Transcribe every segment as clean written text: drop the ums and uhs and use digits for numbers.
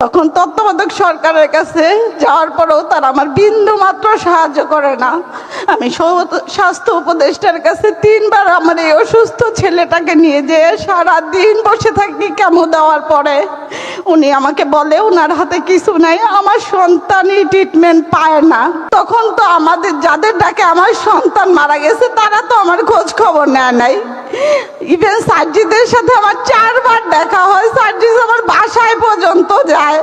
তখন তত্ত্বাবধায়ক সরকারের কাছে যাওয়ার পরেও তারা আমার বিন্দু মাত্র সাহায্য করে না। আমি স্বাস্থ্য উপদেষ্টার কাছে 3 বার আমার এই অসুস্থ ছেলেটাকে নিয়ে যেয়ে সারাদিন বসে থাকি কেমো দেওয়ার পরে উনি আমাকে বলে ওনার হাতে কিছু নাই, আমার সন্তানই ট্রিটমেন্ট পায় না। তখন তো আমাদের যাদের ডাকে আমার সন্তান মারা গেছে তারা তো আমার খোঁজ খবর নেয় নাই। ইভেন সার্জিদের সাথে আমার 4 বার দেখা হয়, সার্জিস আমার বাসায় পর্যন্ত যায়।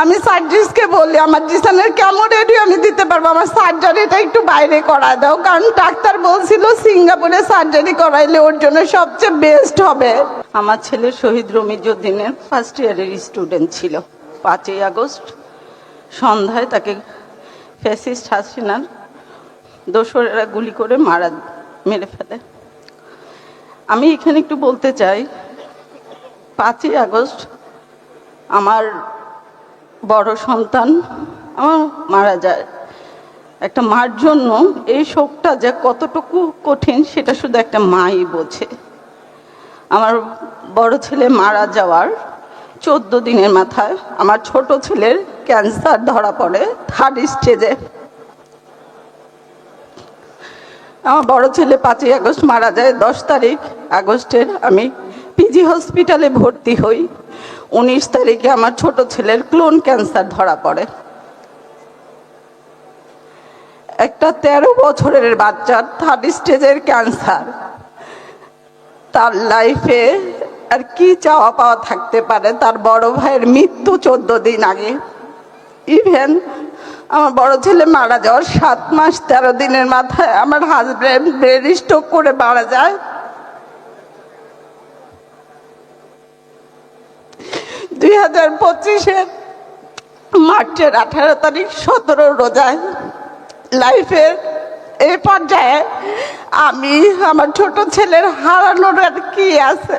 আমি সার্জিসকে বলি আমার জিসানের কেমন রেডি আমি দিতে পারবো, আমার সার্জারিটা একটু বাইরে করায় দাও, কারণ ডাক্তার বলছিল সিঙ্গাপুরে সার্জারি করাইলে ওর জন্য সবচেয়ে বেস্ট হবে। আমার ছেলে শহীদ রমিজউদ্দিনের ফার্স্ট ইয়ারের স্টুডেন্ট ছিল। 5ই আগস্ট সন্ধ্যায় তাকে ফ্যাসিস্ট হাসিনার দোসরেরা গুলি করে মেরে ফেলে। আমি এখানে একটু বলতে চাই, 5ই আগস্ট আমার বড় সন্তান আমার মারা যায়। একটা মার জন্য এই শোকটা যে কতটুকু কঠিন সেটা শুধু একটা মাই বোঝে। আমার বড় ছেলে মারা যাওয়ার 14 দিনের মাথায় আমার ছোট ছেলের ক্যান্সার ধরা পড়ে 3rd স্টেজে। আমার বড় ছেলে 5ই আগস্ট মারা যায়। 10 তারিখ আগস্টের আমি পিজি হসপিটালে ভর্তি হই। 19 তারিখে আমার ছোট ছেলের ক্লোন ক্যান্সার ধরা পড়ে। একটা 13 বছরের বাচ্চার 3rd স্টেজের ক্যান্সার, তার লাইফে আর কি চাওয়া পাওয়া থাকতে পারে? তার বড় ভাইয়ের মৃত্যু 14 দিন আগে। ইভেন আমার বড় ছেলে মারা যাওয়ার 7 মাস 13 দিনের মাথায় আমার হাজব্যান্ড ব্রেন স্ট্রোক করে মারা যায়। 2025-এর মার্চের 18 তারিখ 17 রোজায় লাইফের এই পর্যায়ে আমি আমার ছোট ছেলের হারানোর আর কি আছে?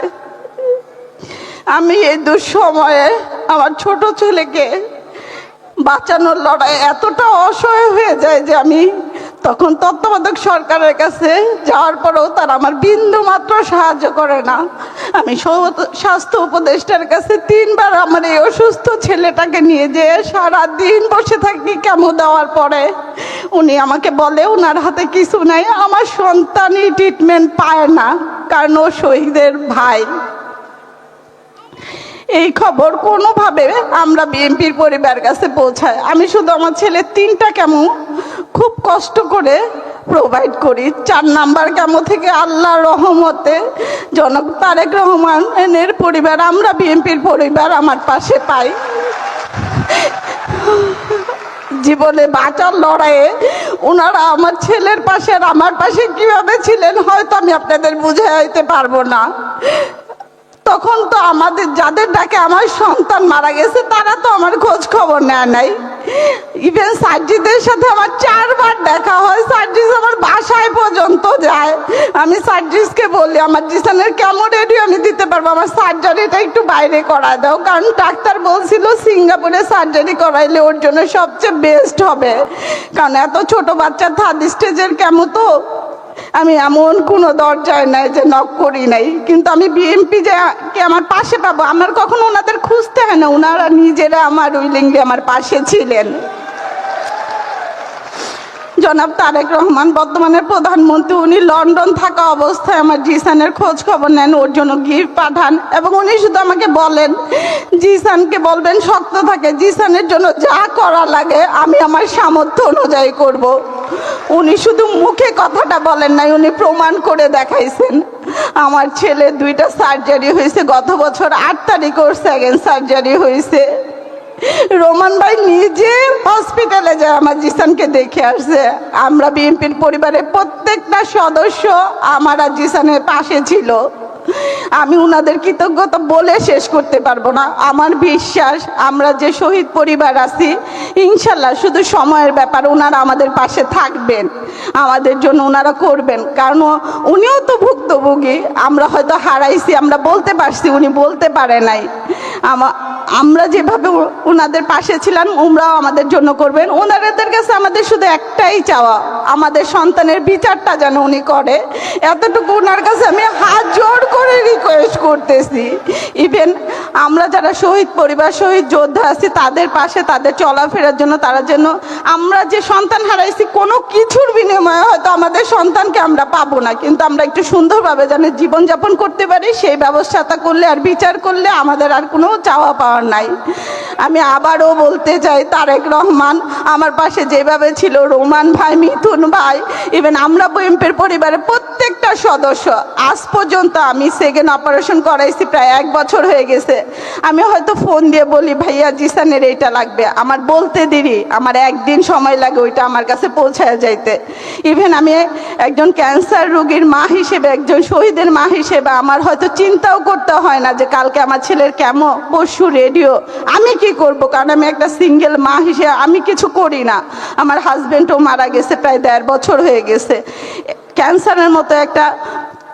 আমি এই দুঃসময়ে আমার ছোট ছেলেকে বাঁচানোর লড়াই এতটা অসহায় হয়ে যায় যে আমি তখন তত্ত্বাবধায়ক সরকারের কাছে যাওয়ার পরেও তারা আমার বিন্দু মাত্র সাহায্য করে না। আমি স্বাস্থ্য উপদেষ্টার কাছে 3 বার আমার এই অসুস্থ ছেলেটাকে নিয়ে যেয়ে সারাদিন বসে থাকি কেমো দেওয়ার পরে উনি আমাকে বলে ওনার হাতে কিছু নাই, আমার সন্তানই ট্রিটমেন্ট পায় না, কারণ ও শহীদের ভাই। এই খবর কোনোভাবে আমরা বিএনপির পরিবার কাছে পৌঁছায়। আমি শুধু আমার ছেলের 3টা কেমো খুব কষ্ট করে প্রোভাইড করি। 4 নাম্বার কেমো থেকে আল্লাহর রহমতে জনাব তারেক রহমানের পরিবার, আমরা বিএনপির পরিবার আমার পাশে পাই। জীবনে বাঁচার লড়াইয়ে ওনারা আমার ছেলের পাশে আর আমার পাশে কিভাবে ছিলেন হয়তো আমি আপনাদের বুঝাইতে পারবো না। তখন তো আমাদের যাদের ডাকে আমার সন্তান মারা গেছে তারা তো আমার খোঁজ খবর নেয় নাই। ইভেন সার্জিদের সাথে আমার 4 বার দেখা হয়, সার্জিস আমার বাসায় পর্যন্ত যায়। আমি সার্জিসকে বলি আমার জিসানের কেমন রেডি আমি দিতে পারবো, আমার সার্জারিটা একটু বাইরে করায় দাও, কারণ ডাক্তার বলছিল সিঙ্গাপুরে সার্জারি করাইলে ওর জন্য সবচেয়ে বেস্ট হবে, কারণ এত ছোট বাচ্চা 3rd স্টেজের কেমো তো। আমি এমন কোনো দরজায় নাই যে নক করি নাই, কিন্তু আমি বিএনপি যে কে আমার পাশে পাবো আমার কখনো ওনাদের খুঁজতে হয় না, ওনারা নিজেরা আমার উইলিংলি আমার পাশে ছিলেন। জনাব তারেক রহমান বর্তমানে প্রধানমন্ত্রী, উনি লন্ডন থাকা অবস্থায় আমার জিসানের খোঁজ খবর নেন, ওর জন্য গিফট পাঠান এবং উনি শুধু আমাকে বলেন জিসানকে বলবেন শক্ত থাকে, জিসানের জন্য যা করা লাগে আমি আমার সামর্থ্য অনুযায়ী করব। উনি শুধু মুখে কথাটা বলেন নাই, উনি প্রমাণ করে দেখাইছেন। আমার ছেলে 2টা সার্জারি হয়েছে, গত বছর 8 তারিখ ওর 2nd সার্জারি হয়েছে। রোমান ভাই নিজে হসপিটালে যায় আমার জিসানকে দেখে আসছে। আমরা বিএনপির পরিবারের প্রত্যেকটা সদস্য আমার আর জিসানের পাশে ছিল। আমি ওনাদের কৃতজ্ঞতা বলে শেষ করতে পারবো না। আমার বিশ্বাস আমরা যে শহীদ পরিবার আছি ইনশাল্লাহ শুধু সময়ের ব্যাপার, ওনারা আমাদের পাশে থাকবেন, আমাদের জন্য ওনারা করবেন, কারণ উনিও তো ভুক্তভোগী। আমরা হয়তো হারাইছি, আমরা বলতে পারছি, উনি বলতে পারে নাই। আমরা যেভাবে ওনাদের পাশে ছিলাম ওনারাও আমাদের জন্য করবেন। ওনাদের কাছে আমাদের শুধু একটাই চাওয়া, আমাদের সন্তানের বিচারটা যেন উনি করে, এতটুকু ওনার কাছে আমি হাত জোড় করে রিকোয়েস্ট করতেছি। ইভেন আমরা যারা শহীদ পরিবার, শহীদ যোদ্ধা আছি, তাদের পাশে তাদের চলাফেরার জন্য, তারা যেন, আমরা যে সন্তান হারাইছি কোনো কিছুর বিনিময়ে হয়তো আমাদের সন্তানকে আমরা পাবো না, কিন্তু আমরা একটু সুন্দরভাবে যেন জীবনযাপন করতে পারি, সেই ব্যবস্থাটা করলে আর বিচার করলে আমাদের আর কোনো চাওয়া পাওয়ার নাই। আমি আবারও বলতে চাই, তারেক রহমান আমার পাশে যেভাবে ছিল, রোমান ভাই, মিথুন ভাই, ইভেন আমরা বিএনপির পরিবারের প্রত্যেকটা সদস্য, আজ পর্যন্ত আমি সেকেন্ড অপারেশন করাইছি, প্রায় 1 বছর হয়ে গেছে। আমি হয়তো ফোন দিয়ে বলি ভাইয়া জিসানের এইটা লাগবে, আমার বলতে দেরি, আমার 1 দিন সময় লাগে ওইটা আমার কাছে পৌঁছায় যাইতে। ইভেন আমি একজন ক্যান্সার রোগীর মা হিসেবে, একজন শহীদের মা হিসেবে আমার হয়তো চিন্তাও করতে হয় না যে কালকে আমার ছেলের কেমো, পরশু রেডিও, আমি কি করব, কারণ আমি একটা সিঙ্গেল মা হিসেবে আমি কিছু করি না। আমার হাজবেন্ডও মারা গেছে, প্রায় 1.5 বছর হয়ে গেছে। ক্যান্সারের মতো একটা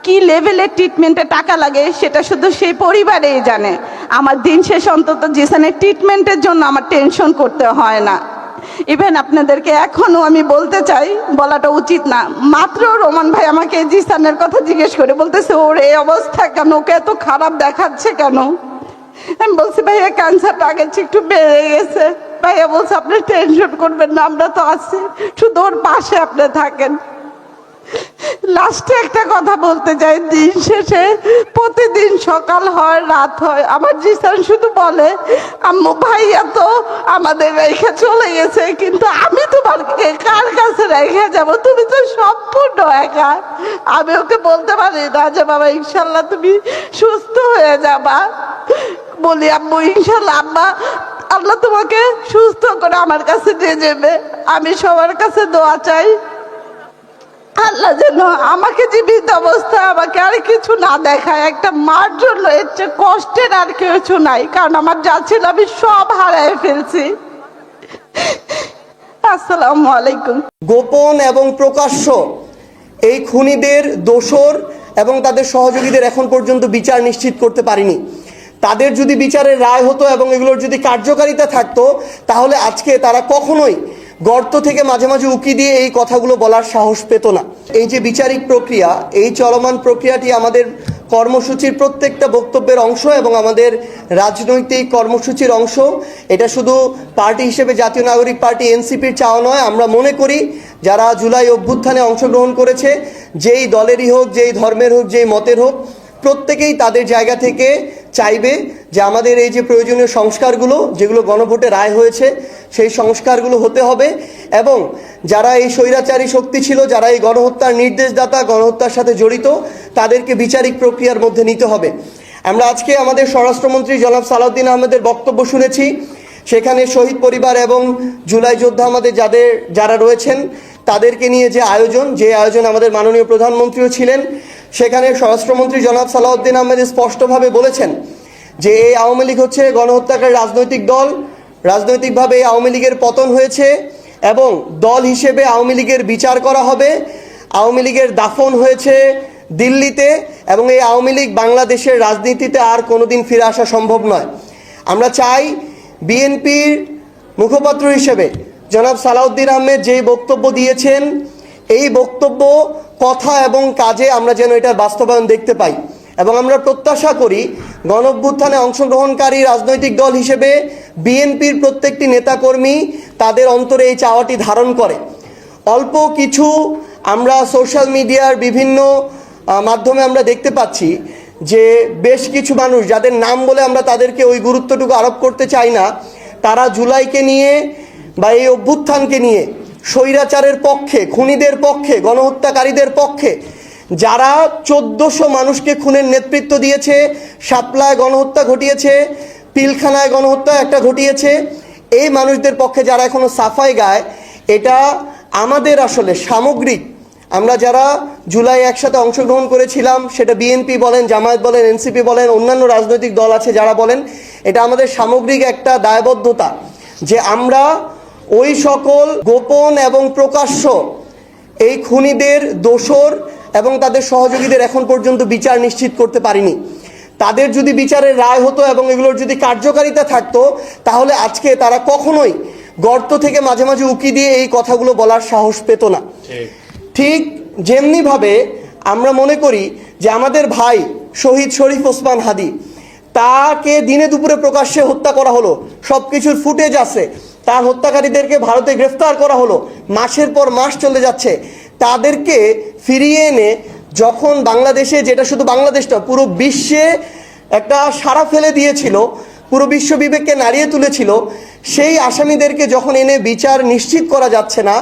কি লেভেলের ট্রিটমেন্টে টাকা লাগে সেটা শুধু সেই পরিবারেই জানে। আমার দিন শেষ অন্তত জিসানের ট্রিটমেন্টের জন্য আমার টেনশন করতে হয় না। ইভেন আপনাদেরকে এখনো আমি বলতে চাই, বলাটা উচিত না, মাত্র রোমান ভাই আমাকে জিসানের কথা জিজ্ঞেস করে বলতেছে ওর এই অবস্থা কেন, ওকে এত খারাপ দেখাচ্ছে কেন। আমি বলছি ভাইয়া ক্যান্সারটা আগের চেয়ে একটু বেড়ে গেছে। ভাইয়া বলছে আপনি টেনশন করবেন না, আমরা তো আছি, শুধু ওর পাশে আপনি থাকেন। লাস্টে একটা কথা বলতে চাই, দিন শেষে প্রতিদিন সকাল হয় রাত হয় আমার জিসান শুধু বলে আম্মু ভাইয়া তো আমাদের রেখে চলে গেছে, কিন্তু আমি তোমাকে কার কাছে রেখে যাব, তুমি তো সম্পূর্ণ একা। আমি ওকে বলতে পারি না যে বাবা ইনশাল্লাহ তুমি সুস্থ হয়ে যাবা, বলি আম্মু ইনশাল্লাহ আম্মা আল্লাহ তোমাকে সুস্থ করে আমার কাছে দিয়ে যাবে। আমি সবার কাছে দোয়া চাই আল্লাহ যেন আমাকে জীবিত অবস্থায় আমাকে আর কিছু না দেখায়। একটা মার জন্য এর চেয়ে কষ্টের আর কিছু নাই, কারণ আমার যা ছিল আমি সব হারিয়ে ফেলছি। আসসালামু আলাইকুম। গোপন এবং প্রকাশ্য এই খুনিদের দোসর এবং তাদের সহযোগীদের এখন পর্যন্ত বিচার নিশ্চিত করতে পারিনি। তাদের যদি বিচারের রায় হতো এবং এগুলোর যদি কার্যকারিতা থাকতো, তাহলে আজকে তারা কখনোই গর্ত থেকে মাঝে মাঝে উকি দিয়ে এই কথাগুলো বলার সাহস পেত না। এই যে বিচারিক প্রক্রিয়া, এই চলমান প্রক্রিয়াটি আমাদের কর্মসূচির প্রত্যেকটা বক্তব্যের অংশ এবং আমাদের রাজনৈতিক কর্মসূচির অংশ। এটা শুধু পার্টি হিসেবে জাতীয় নাগরিক পার্টি এনসিপির চাওয়া নয়। আমরা মনে করি যারা জুলাই অভ্যুত্থানে অংশগ্রহণ করেছে, যেই দলেরই হোক, যেই ধর্মের হোক, যেই মতের হোক, প্রত্যেকেই তাদের জায়গা থেকে চাইবে যে আমাদের এই যে প্রয়োজনীয় সংস্কারগুলো, যেগুলো গণভোটে রায় হয়েছে, সেই সংস্কারগুলো হতে হবে এবং যারা এই স্বৈরাচারী শক্তি ছিল, যারা এই গণহত্যার নির্দেশদাতা, গণহত্যার সাথে জড়িত, তাদেরকে বিচারিক প্রক্রিয়ার মধ্যে নিতে হবে। আমরা আজকে আমাদের স্বরাষ্ট্রমন্ত্রী জনাব সালাউদ্দিন আহমেদের বক্তব্য শুনেছি। সেখানে শহীদ পরিবার এবং জুলাই যোদ্ধা আমাদের যারা রয়েছেন তাদেরকে নিয়ে যে আয়োজন আমাদের মাননীয় প্রধানমন্ত্রীও ছিলেন, সেখানে স্বরাষ্ট্রমন্ত্রী জনাব সালাউদ্দিন আহমেদ স্পষ্টভাবে বলেছেন যে এই আওয়ামী লীগ হচ্ছে গণহত্যাকারী রাজনৈতিক দল, রাজনৈতিকভাবে এই আওয়ামী লীগের পতন হয়েছে এবং দল হিসেবে আওয়ামী লীগের বিচার করা হবে। আওয়ামী লীগের দাফন হয়েছে দিল্লিতে এবং এই আওয়ামী লীগ বাংলাদেশের রাজনীতিতে আর কোনোদিন ফিরে আসা সম্ভব নয়। আমরা চাই বিএনপির মুখপাত্র হিসেবে জনাব সালাউদ্দিন আহমেদ যেই বক্তব্য দিয়েছেন, এই বক্তব্য, কথা এবং কাজে আমরা যেন এটার বাস্তবায়ন দেখতে পাই এবং আমরা প্রত্যাশা করি গণঅভ্যুত্থানে অংশগ্রহণকারী রাজনৈতিক দল হিসেবে বিএনপির প্রত্যেকটি নেতাকর্মী তাদের অন্তরে এই চাওয়াটি ধারণ করে। অল্প কিছু আমরা সোশ্যাল মিডিয়ার বিভিন্ন মাধ্যমে আমরা দেখতে পাচ্ছি যে বেশ কিছু মানুষ, যাদের নাম বলে আমরা তাদেরকে ওই গুরুত্বটুকু আরোপ করতে চাই না, তারা জুলাইকে নিয়ে বা এই অভ্যুত্থানকে নিয়ে স্বৈরাচারের পক্ষে, খুনিদের পক্ষে, গণহত্যাকারীদের পক্ষে, যারা 1400 মানুষকে খুনের নেতৃত্ব দিয়েছে, শাপলায় গণহত্যা ঘটিয়েছে, পিলখানায় গণহত্যা একটা ঘটিয়েছে, এই মানুষদের পক্ষে যারা এখনো সাফাই গায়, এটা আমাদের আসলে সামগ্রিক, আমরা যারা জুলাই একসাথে অংশগ্রহণ করেছিলাম, সেটা বিএনপি বলেন, জামায়াত বলেন, এনসিপি বলেন, অন্যান্য রাজনৈতিক দল আছে যারা বলেন, এটা আমাদের সামগ্রিক একটা দায়বদ্ধতা যে আমরা ওই সকল গোপন এবং প্রকাশ্য এই খুনিদের দোসর এবং তাদের সহযোগীদের এখন পর্যন্ত বিচার নিশ্চিত করতে পারিনি। তাদের যদি বিচারের রায় হতো এবং এগুলোর যদি কার্যকারিতা থাকতো, তাহলে আজকে তারা কখনোই গর্ত থেকে মাঝে মাঝে উকি দিয়ে এই কথাগুলো বলার সাহস পেত না। ঠিক যেমনিভাবে আমরা মনে করি যে আমাদের ভাই শহীদ শরীফ ওসমান হাদি, তাকে দিনে দুপুরে প্রকাশ্যে হত্যা করা হলো, সব কিছুর ফুটেজ আছে, তার হত্যাকারীদেরকে ভারতে গ্রেফতার করা হলো, মাসের পর মাস চলে যাচ্ছে, তাদেরকে ফিরিয়ে এনে যখন বাংলাদেশে, যেটা শুধু বাংলাদেশ না পুরো বিশ্বে একটা সাড়া ফেলে দিয়েছিল, পুরো বিশ্ব বিবেককে নাড়িয়ে তুলেছিল, সেই আসামিদেরকে যখন এনে বিচার নিশ্চিত করা যাচ্ছে না,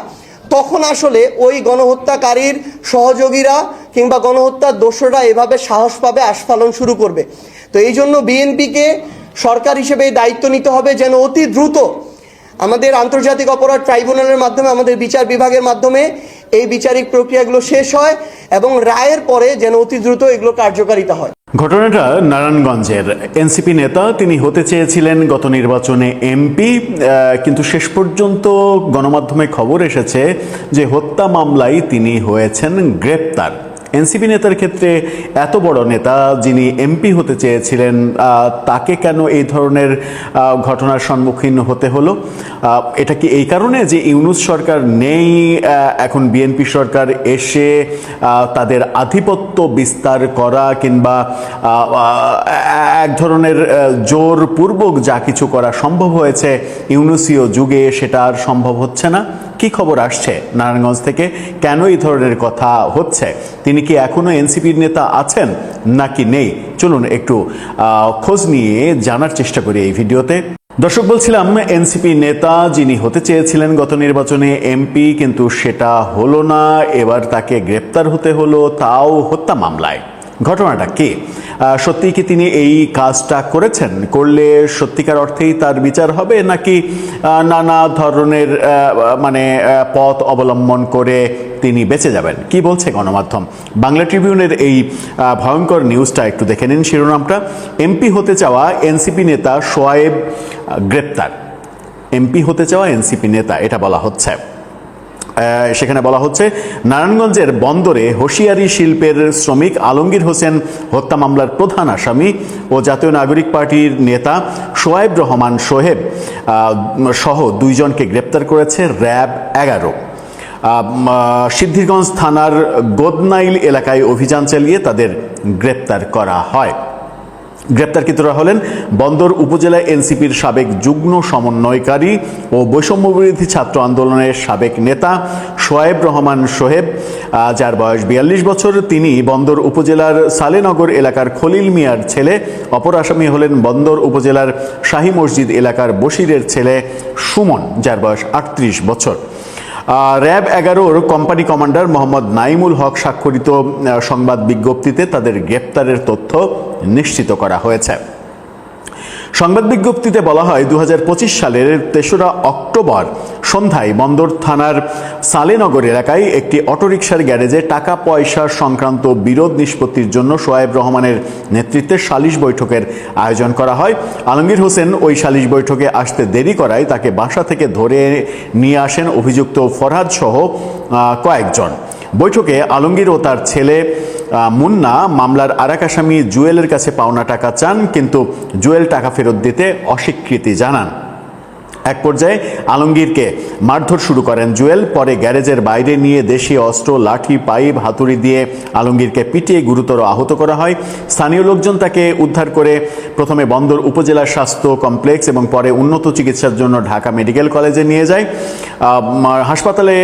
তখন আসলে ওই গণহত্যাকারীর সহযোগীরা কিংবা গণহত্যার দোষরা এভাবে সাহস পাবে, আস্ফালন শুরু করবে। তো এই জন্য বিএনপিকে সরকার হিসেবে এই দায়িত্ব নিতে হবে যেন অতি দ্রুত আমাদের আন্তর্জাতিক অপরাধ ট্রাইব্যুনালের মাধ্যমে, আমাদের বিচার বিভাগের মাধ্যমে এই বিচারিক প্রক্রিয়াগুলো শেষ হয় এবং রায়ের পরে যেন অতি দ্রুত এগুলো কার্যকারিতা হয়। ঘটনাটা নারায়ণগঞ্জের। এনসিপি নেতা, তিনি হতে চেয়েছিলেন গত নির্বাচনে এমপি, কিন্তু শেষ পর্যন্ত গণমাধ্যমে খবর এসেছে যে হত্যা মামলায় তিনি হয়েছেন গ্রেপ্তার। এনসিপি নেতার ক্ষেত্রে এত বড় নেতা যিনি এমপি হতে চেয়েছিলেন, তাকে কেন এই ধরনের ঘটনার সম্মুখীন হতে হলো? এটা কি এই কারণে যে ইউনূস সরকার নেই, এখন বিএনপি সরকার এসে তাদের আধিপত্য বিস্তার করা কিংবা এক ধরনের জোরপূর্বক যা কিছু করা সম্ভব হয়েছে ইউনূসীয় যুগে, সেটা আর সম্ভব হচ্ছে না? কি খবর আসছে নারায়ণগঞ্জ থেকে? কেন এই ধরনের কথা হচ্ছে? তিনি কি এখনো এনসিপির নেতা আছেন নাকি নেই? চলুন একটু খোঁজ নিয়ে জানার চেষ্টা করি এই ভিডিওতে। দর্শক, বলছিলাম এনসিপি নেতা যিনি হতে চেয়েছিলেন গত নির্বাচনে এমপি, কিন্তু সেটা হলো না, এবার তাকে গ্রেপ্তার হতে হলো, তাও হত্যা মামলায়। ঘটনাটা কি? সত্যি কি তিনি এই কাজটা করেছেন? করলে সত্যিকার অর্থেই তার বিচার হবে, নাকি নানা ধরনের পথ অবলম্বন করে তিনি বেঁচে যাবেন? কি বলছে গণমাধ্যম? বাংলা ট্রিবিউনের এই ভয়ঙ্কর নিউজটা একটু দেখে নিন। শিরোনামটা, এমপি হতে চাওয়া এনসিপি নেতা শোয়েব গ্রেপ্তার। এমপি হতে চাওয়া এনসিপি নেতা, এটা বলা হচ্ছে। সেখানে বলা হচ্ছে, নারায়ণগঞ্জের বন্দরে হুঁশিয়ারি শিল্পের শ্রমিক আলমগীর হোসেন হত্যা মামলার প্রধান আসামি ও জাতীয় নাগরিক পার্টির নেতা শোয়েব রহমান সোহেব সহ দুইজনকে গ্রেপ্তার করেছে র্যাব 11। সিদ্ধিরগঞ্জ থানার গোদনাইল এলাকায় অভিযান চালিয়ে তাদের গ্রেপ্তার করা হয়। গ্রেপ্তারকৃতরা হলেন বন্দর উপজেলা এনসিপির সাবেক যুগ্ম সমন্বয়কারী ও বৈষম্যবিরোধী ছাত্র আন্দোলনের সাবেক নেতা শোয়েব রহমান সোহেব, যার বয়স 42 বছর। তিনি বন্দর উপজেলার সালেনগর এলাকার খলিল মিয়ার ছেলে। অপর আসামি হলেন বন্দর উপজেলার শাহী মসজিদ এলাকার বশিরের ছেলে সুমন, যার বয়স 38 বছর। র্যাব 11-র কোম্পানি কমান্ডার মোহাম্মদ নাইমুল হক স্বাক্ষরিত সংবাদ বিজ্ঞপ্তিতে তাদের গ্রেপ্তারের তথ্য নিশ্চিত করা হয়েছে। সংবাদ বিজ্ঞপ্তিতে বলা হয়, 2025 সালের 3রা অক্টোবর সন্ধ্যায় বন্দর থানার সালেনগর এলাকায় একটি অটোরিকশার গ্যারেজে টাকা পয়সা সংক্রান্ত বিরোধ নিষ্পত্তির জন্য শোয়েব রহমানের নেতৃত্বে সালিশ বৈঠকের আয়োজন করা হয়। আলমগীর হোসেন ওই সালিশ বৈঠকে আসতে দেরি করায় তাকে বাসা থেকে ধরে নিয়ে আসেন অভিযুক্ত ফরহাদ সহ কয়েকজন। বৈঠকে আলমগীর ও তার ছেলে মুন্না মামলার আরেক আসামি জুয়েলের কাছে পাওনা টাকা চান, কিন্তু জুয়েল টাকা ফেরত দিতে অস্বীকৃতি জানান। এক পর্যায়ে আলমগীরকে মারধর শুরু করেন জুয়েল। পরে গ্যারেজের বাইরে নিয়ে দেশীয় অস্ত্র, লাঠি, পাইপ, হাতুড়ি দিয়ে আলমগীরকে পিটিয়ে গুরুতর আহত করা হয়। স্থানীয় লোকজন তাকে উদ্ধার করে প্রথমে বন্দর উপজেলা স্বাস্থ্য কমপ্লেক্স এবং পরে উন্নত চিকিৎসার জন্য ঢাকা মেডিকেল কলেজে নিয়ে যায়। হাসপাতালে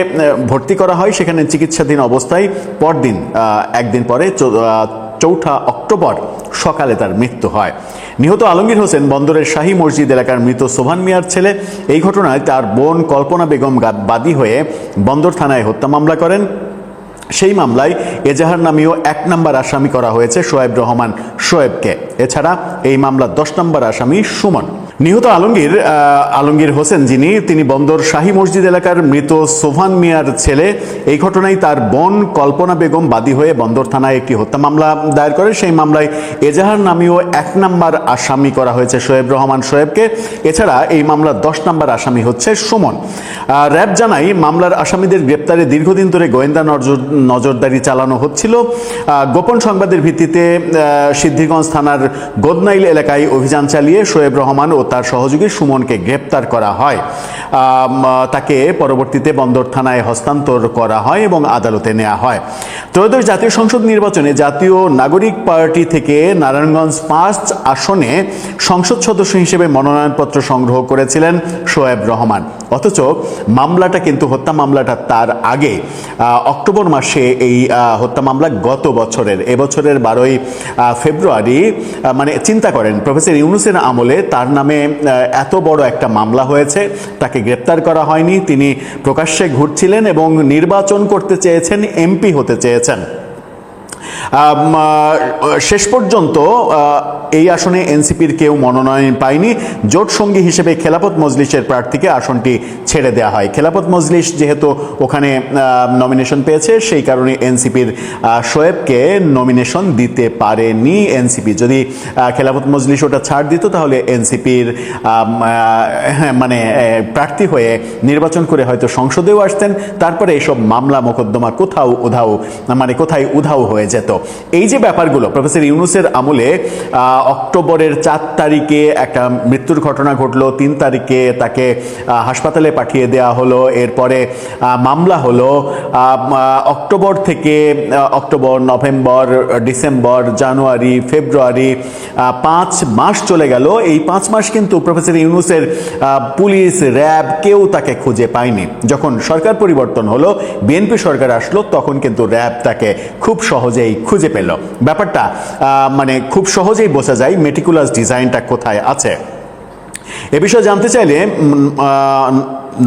ভর্তি করা হয়। সেখানে চিকিৎসাধীন অবস্থায় পরদিন একদিন পরে 4 অক্টোবর সকালে তার মৃত্যু হয়। নিহত আলমগীর হোসেন বন্দরের শাহী মসজিদ এলাকার মৃত সোভান মিয়ার ছেলে। এই ঘটনায় তার বোন কল্পনা বেগম বাদী হয়ে বন্দর থানায় হত্যা মামলা করেন। সেই মামলায় এজাহার নামীয় 1 নম্বর আসামি করা হয়েছে শোয়েব রহমান সোহেবকে। এছাড়া এই মামলার 10 নম্বর আসামি সুমন। নিহত আলমগীর হোসেন তিনি বন্দর শাহী মসজিদ এলাকার মৃত সোভান মিয়ার ছেলে। এই ঘটনায় তার বোন কল্পনা বেগম বাদী হয়ে বন্দর থানায় একটি হত্যা মামলা দায়ের করে। সেই মামলায় এজাহার নামীয় 1 নম্বর আসামি করা হয়েছে শোয়েব রহমান শোয়েবকে। এছাড়া এই মামলার 10 নম্বর আসামি হচ্ছে সুমন। র্যাব জানাই মামলার আসামিদের গ্রেপ্তারে দীর্ঘদিন ধরে গোয়েন্দা নজরদারি চালানো হচ্ছিল। গোপন সংবাদের ভিত্তিতে সিদ্ধিরগঞ্জ থানার গোদনাইল এলাকায় অভিযান চালিয়ে শোয়েব রহমান ও তার সহযোগী সুমনকে গ্রেপ্তার করা হয়। তাকে পরবর্তীতে বন্দর থানায় হস্তান্তর করা হয় এবং আদালতে নেওয়া হয়। ত্রয়োদশ জাতীয় সংসদ নির্বাচনে জাতীয় নাগরিক পার্টি থেকে নারায়ণগঞ্জ 5 আসনে সংসদ সদস্য হিসেবে মনোনয়নপত্র সংগ্রহ করেছিলেন শোয়েব রহমান। অথচ মামলাটা কিন্তু হত্যা মামলাটা তার আগে অক্টোবর মাসে এই হত্যা মামলা গত বছরের এবছরের 12ই ফেব্রুয়ারি, মানে চিন্তা করেন প্রফেসর ইউনূসের আমলে তার নামে এত বড় একটা মামলা হয়েছে, তাকে গ্রেপ্তার করা হয়নি। তিনি প্রকাশ্যে ঘুরছিলেন এবং নির্বাচন করতে চেয়েছেন, এমপি হতে চেয়েছেন। শেষ পর্যন্ত এই আসনে এনসিপির কেউ মনোনয়ন পায়নি। জোট সঙ্গী হিসেবে খেলাফত মজলিসের প্রার্থীকে আসনটি ছেড়ে দেওয়া হয়। খেলাফত মজলিস যেহেতু ওখানে নমিনেশন পেয়েছে, সেই কারণে এনসিপির শোয়েবকে নমিনেশন দিতে পারেনি এনসিপি। যদি খেলাফত মজলিস ওটা ছাড় দিত তাহলে এনসিপির মানে প্রার্থী হয়ে নির্বাচন করে হয়তো সংসদেও আসতেন। তারপরে এইসব মামলা মোকদ্দমা কোথায় উধাও হয়ে যেত। এই যে ব্যাপারগুলো প্রফেসর ইউনূসের আমলে অক্টোবরের 4 তারিখে একটা মৃত্যুর ঘটনা ঘটলো, 3 তারিখে তাকে হাসপাতালে পাঠিয়ে দেওয়া হলো, এরপরে মামলা হলো। অক্টোবর থেকে অক্টোবর, নভেম্বর, ডিসেম্বর, জানুয়ারি, ফেব্রুয়ারি 5 মাস চলে গেল। এই 5 মাস কিন্তু প্রফেসর ইউনূসের পুলিশ, র্যাব কেউ তাকে খুঁজে পায়নি। যখন সরকার পরিবর্তন হলো, বিএনপি সরকার আসলো, তখন কিন্তু র্যাব তাকে খুব সহজেই খুঁজে পেল। ব্যাপারটা মানে খুব সহজেই বোঝা যায় মেটিকুলাস ডিজাইনটা কোথায় আছে। এ বিষয়ে জানতে চাইলে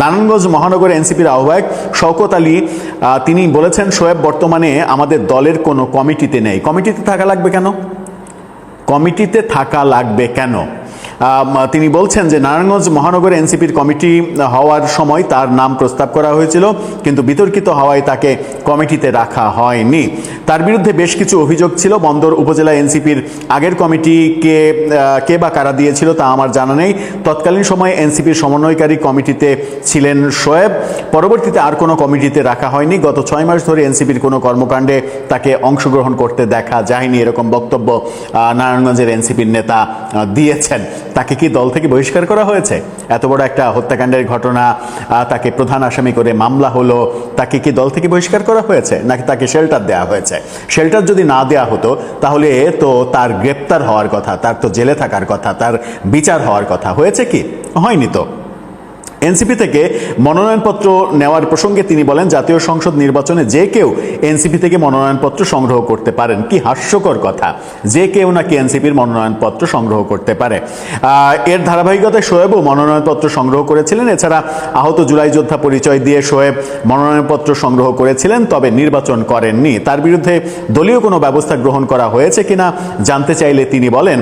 নারায়ণগঞ্জ মহানগর এনসিপির আহ্বায়ক শওকত আলী তিনি বলেছেন, শোয়েব বর্তমানে আমাদের দলের কোনো কমিটিতে নেই। কমিটিতে থাকা লাগবে কেন? তিনি বলছেন যে নারায়ণগঞ্জ মহানগর এনসিপির কমিটি হওয়ার সময় তার নাম প্রস্তাব করা হয়েছিল, কিন্তু বিতর্কিত হওয়ায় তাকে কমিটিতে রাখা হয়নি। তার বিরুদ্ধে বেশ কিছু অভিযোগ ছিল। বন্দর উপজেলা এনসিপির আগের কমিটিকে কে বা কারা দিয়েছিল তা আমার জানা নেই। তৎকালীন সময়ে এনসিপির সমন্বয়কারী কমিটিতে ছিলেন শোয়েব। পরবর্তীতে আর কোনো কমিটিতে রাখা হয়নি। গত 6 মাস ধরে এনসিপির কোনো কর্মকাণ্ডে তাকে অংশগ্রহণ করতে দেখা যায়নি, এরকম বক্তব্য নারায়ণগঞ্জের এনসিপির নেতা দিয়েছেন। তাকে কি দল থেকে বহিষ্কার করা হয়েছে? এত বড় একটা হত্যাকাণ্ডের ঘটনা, তাকে প্রধান আসামি করে মামলা হলো, তাকে কি দল থেকে বহিষ্কার করা হয়েছে, নাকি তাকে শেল্টার দেওয়া হয়েছে? শেল্টার যদি না দেওয়া হতো তাহলে তো তার গ্রেপ্তার হওয়ার কথা, তার তো জেলে থাকার কথা, তার বিচার হওয়ার কথা। হয়েছে কি? হয়নি তো। এনসিপি থেকে মনোনয়নপত্র নেওয়ার প্রসঙ্গে তিনি বলেন, জাতীয় সংসদ নির্বাচনে যে কেউ এনসিপি থেকে মনোনয়নপত্র সংগ্রহ করতে পারেন। কি হাস্যকর কথা, যে কেউ নাকি এনসিপির মনোনয়নপত্র সংগ্রহ করতে পারে। এর ধারাবাহিকতায় শোয়েবও মনোনয়নপত্র সংগ্রহ করেছিলেন। এছাড়া আহত জুলাই যোদ্ধা পরিচয় দিয়ে শোয়েব মনোনয়নপত্র সংগ্রহ করেছিলেন, তবে নির্বাচন করেননি। তার বিরুদ্ধে দলীয় কোনো ব্যবস্থা গ্রহণ করা হয়েছে কিনা জানতে চাইলে তিনি বলেন,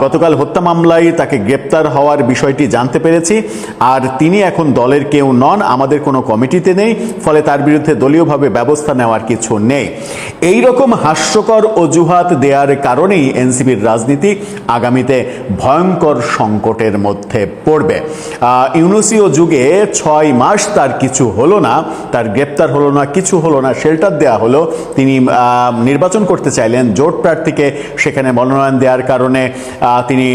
গতকাল হত্যা মামলায় তাকে গ্রেপ্তার হওয়ার বিষয়টি জানতে পেরেছি, আর তিনি এখন দলের কেউ নন, আমাদের কোনো কমিটিতে নেই, ফলে তার বিরুদ্ধে দলীয়ভাবে ব্যবস্থা নেওয়ার কিছু নেই। এই রকম হাস্যকর অজুহাত দেওয়ার কারণেই এনসিপির রাজনীতি আগামীতে ভয়ঙ্কর সংকটের মধ্যে পড়বে। ইউনূসীয় যুগে 6 মাস তার কিছু হলো না, তার গ্রেপ্তার হলো না, কিছু হলো না, শেল্টার দেওয়া হলো। তিনি নির্বাচন করতে চাইলেন, জোট প্রার্থীকে সেখানে মনোনয়ন দেওয়ার কারণে তিনি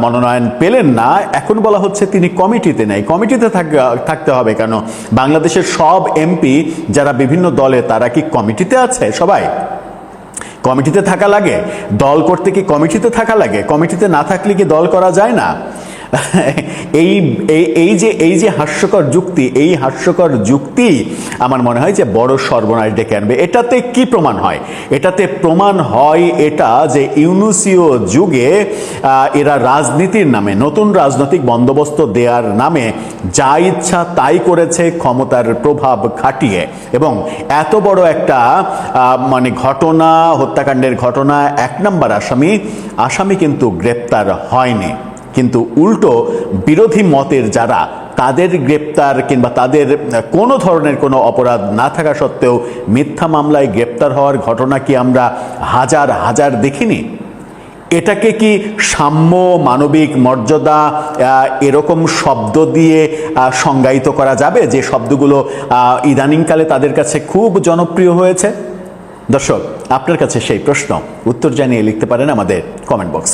মনোনয়ন পেলেন না। এখন বলা হচ্ছে তিনি কমিটিতে নেই। কমিটিতে থাকতে হবে কেন? বাংলাদেশের সব এমপি যারা বিভিন্ন দলে, তারা কি কমিটিতে আছে? সবাই কমিটিতে থাকা লাগে? দল করতে কি কমিটিতে থাকা লাগে? কমিটিতে না থাকলে কি দল করা যায় না? এই যে হাস্যকর যুক্তি, এই হাস্যকর যুক্তি আমার মনে হয় যে বড় সর্বনাশ ডেকে আনবে। এটাতে কি প্রমাণ হয়? এটাতে প্রমাণ হয় এটা যে ইউনূসীয় যুগে এরা রাজনীতির নামে, নতুন রাজনৈতিক বন্দোবস্ত দেওয়ার নামে যা ইচ্ছা তাই করেছে, ক্ষমতার প্রভাব খাটিয়ে। এবং এত বড় একটা মানে ঘটনা, হত্যাকাণ্ডের ঘটনা, 1 নম্বর আসামি কিন্তু গ্রেপ্তার হয়নি। কিন্তু উল্টো বিরোধী মতের যারা, তাদের গ্রেপ্তার কিংবা তাদের কোনো ধরনের কোনো অপরাধ না থাকা সত্ত্বেও মিথ্যা মামলায় গ্রেপ্তার হওয়ার ঘটনা কি আমরা হাজার হাজার দেখিনি? এটাকে কি সাম্য, মানবিক মর্যাদা এরকম শব্দ দিয়ে সংজ্ঞায়িত করা যাবে, যে শব্দগুলো ইদানিংকালে তাদের কাছে খুব জনপ্রিয় হয়েছে? দর্শক, আপনার কাছে সেই প্রশ্ন, উত্তর জানিয়ে লিখতে পারেন আমাদের কমেন্ট বক্স।